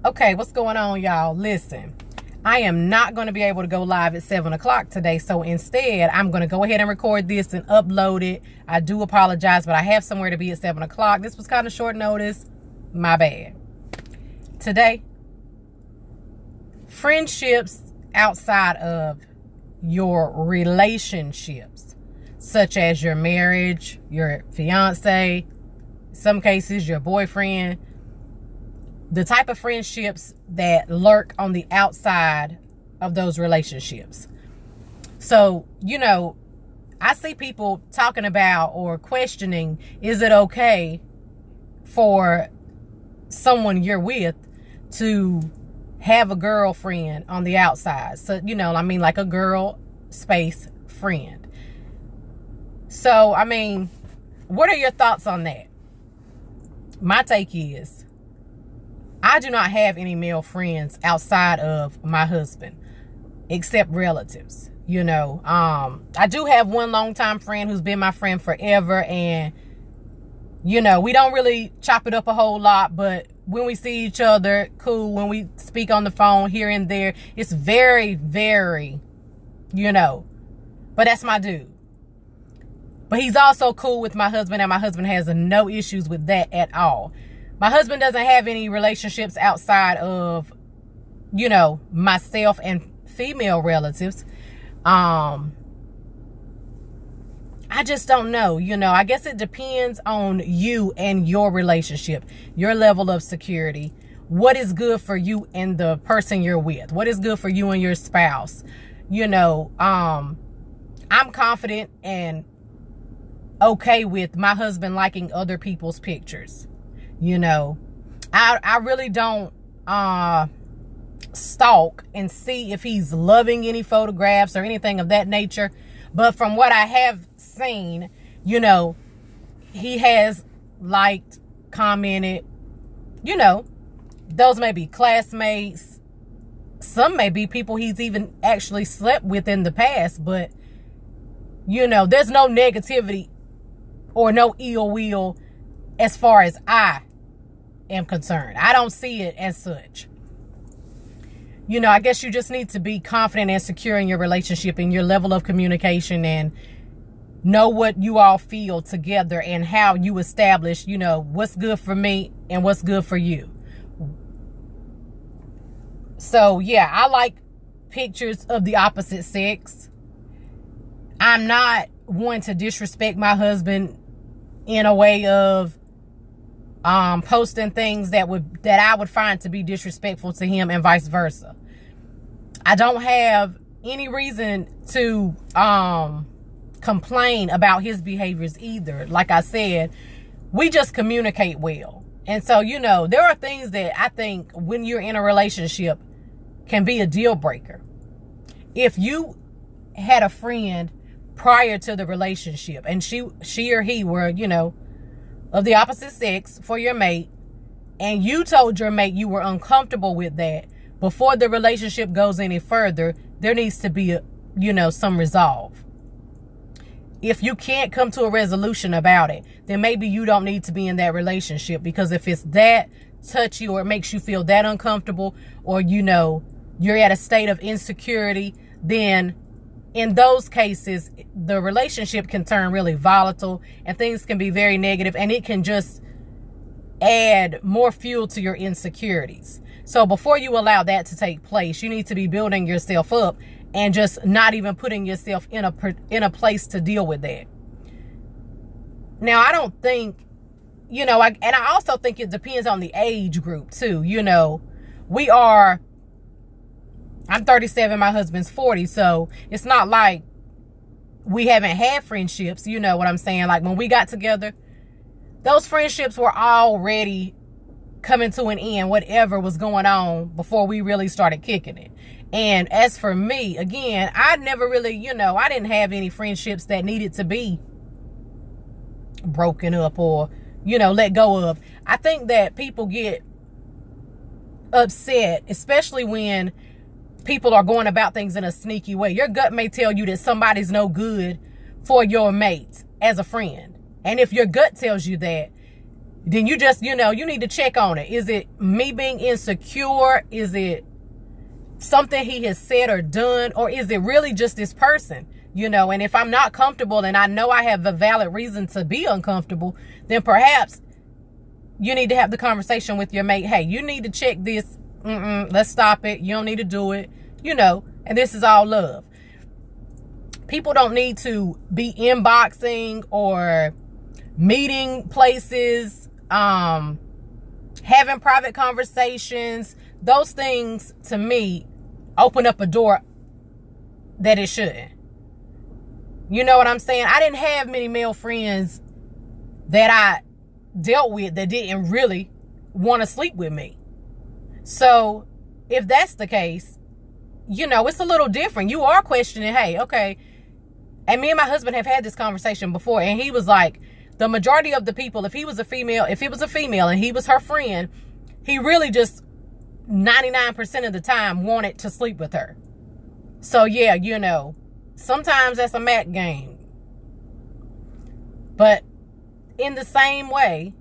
Okay, what's going on, y'all? Listen, I am not going to be able to go live at 7 o'clock today. So instead, I'm going to go ahead and record this and upload it. I do apologize, but I have somewhere to be at 7 o'clock. This was kind of short notice. My bad. Today, friendships outside of your relationships, such as your marriage, your fiance, some cases your boyfriend, the type of friendships that lurk on the outside of those relationships. So, you know, I see people talking about or questioning, is it okay for someone you're with to have a girlfriend on the outside? So, you know, I mean, like a girl space friend. So, I mean, what are your thoughts on that? My take is, I do not have any male friends outside of my husband, except relatives. You know, I do have one longtime friend who's been my friend forever. And, you know, we don't really chop it up a whole lot. But when we see each other, cool. When we speak on the phone here and there, it's very, very, you know. But that's my dude. But he's also cool with my husband. And my husband has no issues with that at all. My husband doesn't have any relationships outside of, you know, myself and female relatives. I just don't know. You know, I guess it depends on you and your relationship, your level of security. What is good for you and the person you're with? What is good for you and your spouse? You know, I'm confident and okay with my husband liking other people's pictures. You know, I really don't stalk and see if he's loving any photographs or anything of that nature. But from what I have seen, you know, he has liked, commented, you know, those may be classmates. Some may be people he's even actually slept with in the past. But, you know, there's no negativity or no ill will as far as I am concerned. I don't see it as such. You know, I guess you just need to be confident and secure in your relationship and your level of communication and know what you all feel together and how you establish, you know, what's good for me and what's good for you. So, yeah, I like pictures of the opposite sex. I'm not one to disrespect my husband in a way of posting things that I would find to be disrespectful to him and vice versa. I don't have any reason to complain about his behaviors either. Like I said, we just communicate well. And so, you know, there are things that I think when you're in a relationship can be a deal breaker. If you had a friend prior to the relationship and she or he were, you know, of the opposite sex for your mate, and you told your mate you were uncomfortable with that, before the relationship goes any further, there needs to be, you know, some resolve. If you can't come to a resolution about it, then maybe you don't need to be in that relationship, because if it's that touchy or it makes you feel that uncomfortable, or, you know, you're at a state of insecurity, then in those cases, the relationship can turn really volatile and things can be very negative, and it can just add more fuel to your insecurities. So before you allow that to take place, you need to be building yourself up and just not even putting yourself in a place to deal with that. Now, I don't think, you know, and I also think it depends on the age group too. You know, I'm 37, my husband's 40, so it's not like we haven't had friendships, you know what I'm saying? Like when we got together, those friendships were already coming to an end, whatever was going on before we really started kicking it. And as for me, again, I never really, you know, I didn't have any friendships that needed to be broken up or, you know, let go of. I think that people get upset, especially when people are going about things in a sneaky way. Your gut may tell you that somebody's no good for your mate as a friend. And if your gut tells you that, then you just, you need to check on it. Is it me being insecure? Is it something he has said or done? Or is it really just this person? And if I'm not comfortable and I know I have a valid reason to be uncomfortable, then perhaps you need to have the conversation with your mate. Hey, you need to check this. Let's stop it. You don't need to do it. And this is all love. People don't need to be inboxing or meeting places, having private conversations. Those things, to me, open up a door that it shouldn't. You know what I'm saying? I didn't have many male friends that I dealt with that didn't really want to sleep with me. So if that's the case, it's a little different. You are questioning, hey, okay. And me and my husband have had this conversation before, and he was like, the majority of the people, if it was a female and he was her friend, he really just 99% of the time wanted to sleep with her. So yeah, sometimes that's a mat game. But in the same way,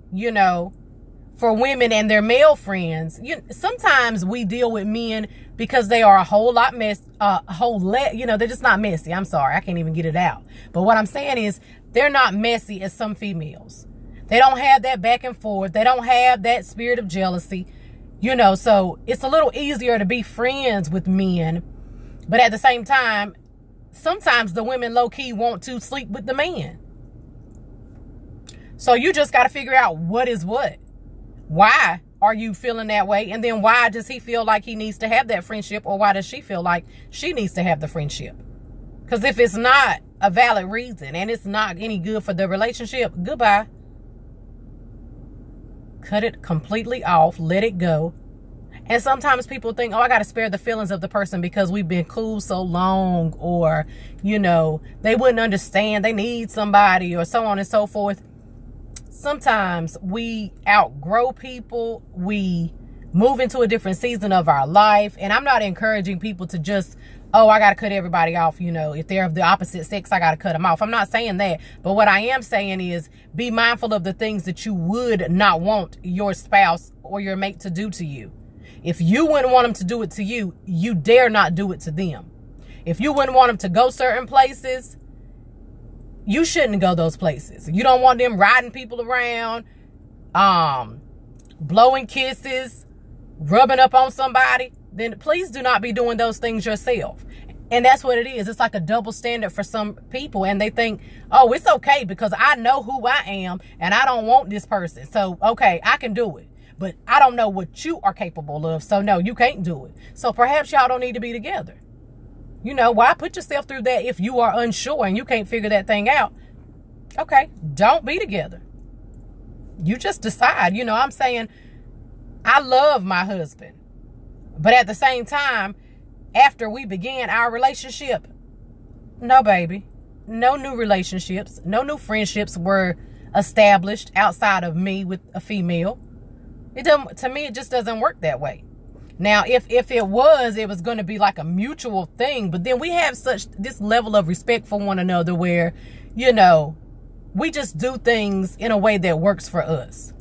for women and their male friends, sometimes we deal with men because they are a whole lot they're just not messy. I'm sorry, I can't even get it out. But what I'm saying is, they're not messy as some females. They don't have that back and forth. They don't have that spirit of jealousy. So it's a little easier to be friends with men. But at the same time, sometimes the women low-key want to sleep with the man. So you just got to figure out what is what. Why are you feeling that way? And then why does he feel like he needs to have that friendship? Or why does she feel like she needs to have the friendship? Because if it's not a valid reason and it's not any good for the relationship, goodbye. Cut it completely off. Let it go. And sometimes people think, oh, I got to spare the feelings of the person because we've been cool so long, or, they wouldn't understand. They need somebody, or so on and so forth. Sometimes we outgrow people. We move into a different season of our life. And I'm not encouraging people to just, oh, I got to cut everybody off. If they're of the opposite sex, I got to cut them off. I'm not saying that. But what I am saying is, be mindful of the things that you would not want your spouse or your mate to do to you. If you wouldn't want them to do it to you, you dare not do it to them. If you wouldn't want them to go certain places, you shouldn't go those places. You don't want them riding people around, blowing kisses, rubbing up on somebody, then please do not be doing those things yourself. And that's what it is. It's like a double standard for some people. And they think, oh, it's okay because I know who I am and I don't want this person. So, okay, I can do it. But I don't know what you are capable of. So, no, you can't do it. So perhaps y'all don't need to be together. Why put yourself through that if you are unsure and you can't figure that thing out? Okay, don't be together. You just decide. I'm saying I love my husband. But at the same time, after we began our relationship, no, baby. No new relationships. No new friendships were established outside of me with a female. To me, it just doesn't work that way. Now, if it was going to be like a mutual thing, but then we have this level of respect for one another where, we just do things in a way that works for us.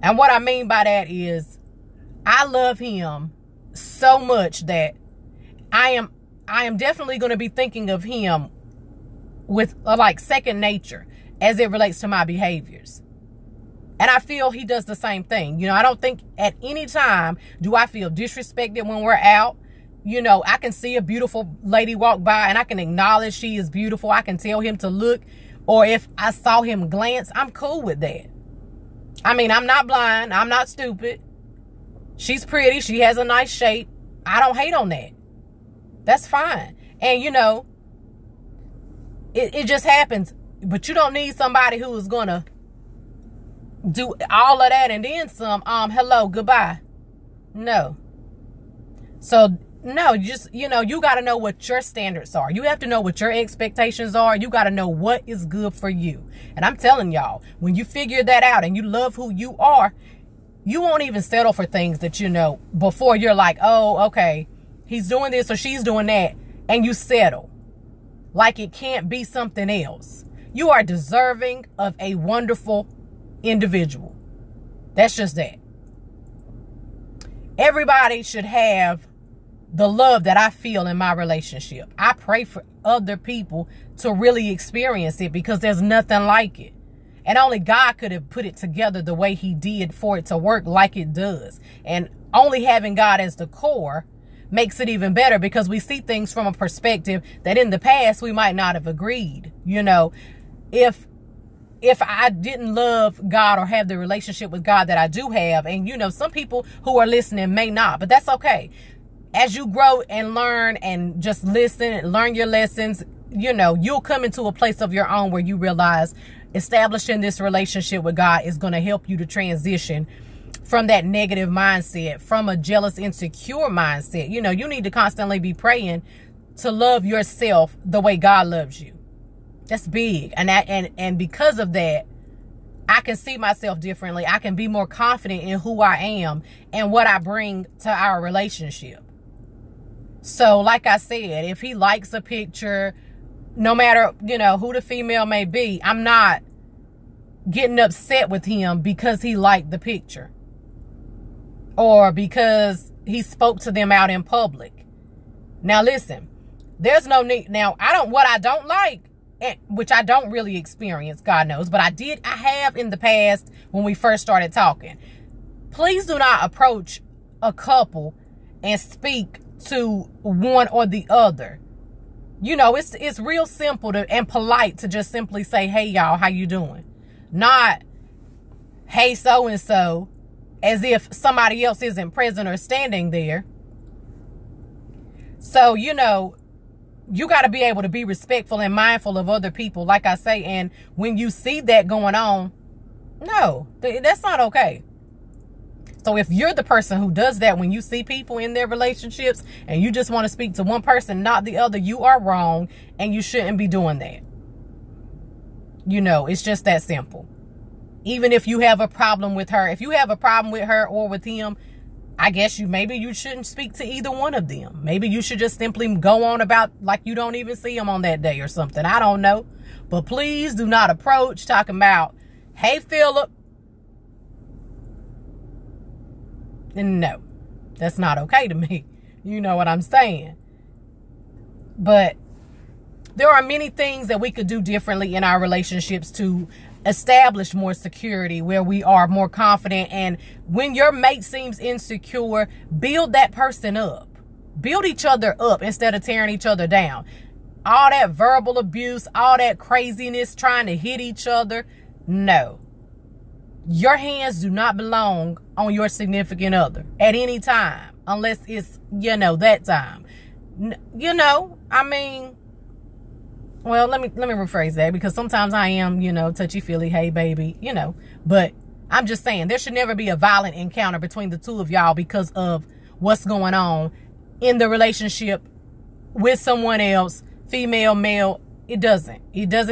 And what I mean by that is I love him so much that I am definitely going to be thinking of him with like second nature as it relates to my behaviors. And I feel he does the same thing. I don't think at any time do I feel disrespected when we're out. I can see a beautiful lady walk by and I can acknowledge she is beautiful. I can tell him to look. Or if I saw him glance, I'm cool with that. I mean, I'm not blind. I'm not stupid. She's pretty. She has a nice shape. I don't hate on that. That's fine. And, it just happens. But you don't need somebody who is going to do all of that and then some. Hello, goodbye. No. So, no, you got to know what your standards are. You have to know what your expectations are. You got to know what is good for you. And I'm telling y'all, when you figure that out and you love who you are, you won't even settle for things that before you're like, oh, okay, he's doing this or she's doing that. And you settle. Like it can't be something else. You are deserving of a wonderful individual. That's just that. Everybody should have the love that I feel in my relationship. I pray for other people to really experience it, because there's nothing like it. And only God could have put it together the way he did for it to work like it does. And only having God as the core makes it even better, because we see things from a perspective that in the past we might not have agreed. You know, if I didn't love God or have the relationship with God that I do have, and you know, some people who are listening may not, but that's okay. As you grow and learn and just listen and learn your lessons, you know, you'll come into a place of your own where you realize establishing this relationship with God is going to help you to transition from that negative mindset, from a jealous, insecure mindset. You know, you need to constantly be praying to love yourself the way God loves you. That's big. And because of that, I can see myself differently. I can be more confident in who I am and what I bring to our relationship. So like I said, if he likes a picture, no matter, you know, who the female may be, I'm not getting upset with him because he liked the picture or because he spoke to them out in public. Now listen, there's no need. Now what I don't like, which I don't really experience, God knows, but I have in the past when we first started talking. Please do not approach a couple and speak to one or the other. You know, it's real simple and polite to just simply say, hey y'all, how you doing? Not, hey so-and-so, as if somebody else isn't present or standing there. So, you know, you got to be able to be respectful and mindful of other people, like I say. And when you see that going on, no, that's not okay. So if you're the person who does that when you see people in their relationships and you just want to speak to one person, not the other, you are wrong and you shouldn't be doing that. You know, it's just that simple. Even if you have a problem with her, if you have a problem with her or with him, I guess maybe you shouldn't speak to either one of them. Maybe you should just simply go on about like you don't even see them on that day or something. I don't know. But please do not approach talking about, hey, Philip. No, that's not okay to me. You know what I'm saying? But there are many things that we could do differently in our relationships to establish more security, where we are more confident. And when your mate seems insecure, build that person up. Build each other up instead of tearing each other down. All that verbal abuse, all that craziness, trying to hit each other. No. Your hands do not belong on your significant other at any time, unless it's, you know, that time. You know, I mean, well, let me rephrase that, because sometimes I am, you know, touchy-feely, hey, baby, you know. But I'm just saying there should never be a violent encounter between the two of y'all because of what's going on in the relationship with someone else, female, male. It doesn't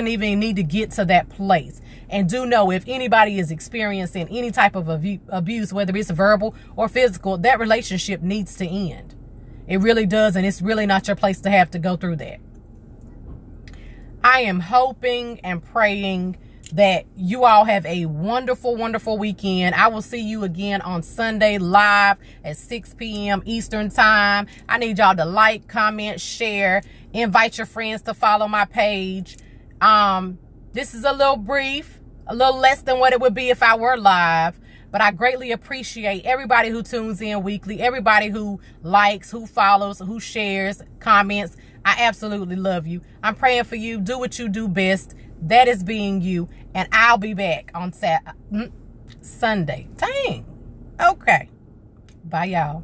even need to get to that place. And do know, if anybody is experiencing any type of abuse, whether it's verbal or physical, that relationship needs to end. It really does. And it's really not your place to have to go through that. I am hoping and praying that you all have a wonderful, wonderful weekend. I will see you again on Sunday live at 6 p.m. Eastern time. I need y'all to like, comment, share, invite your friends to follow my page. This is a little brief, a little less than what it would be if I were live. But I greatly appreciate everybody who tunes in weekly, everybody who likes, who follows, who shares, comments. I absolutely love you. I'm praying for you. Do what you do best. That is being you. And I'll be back on Sunday. Dang. Okay. Bye, y'all.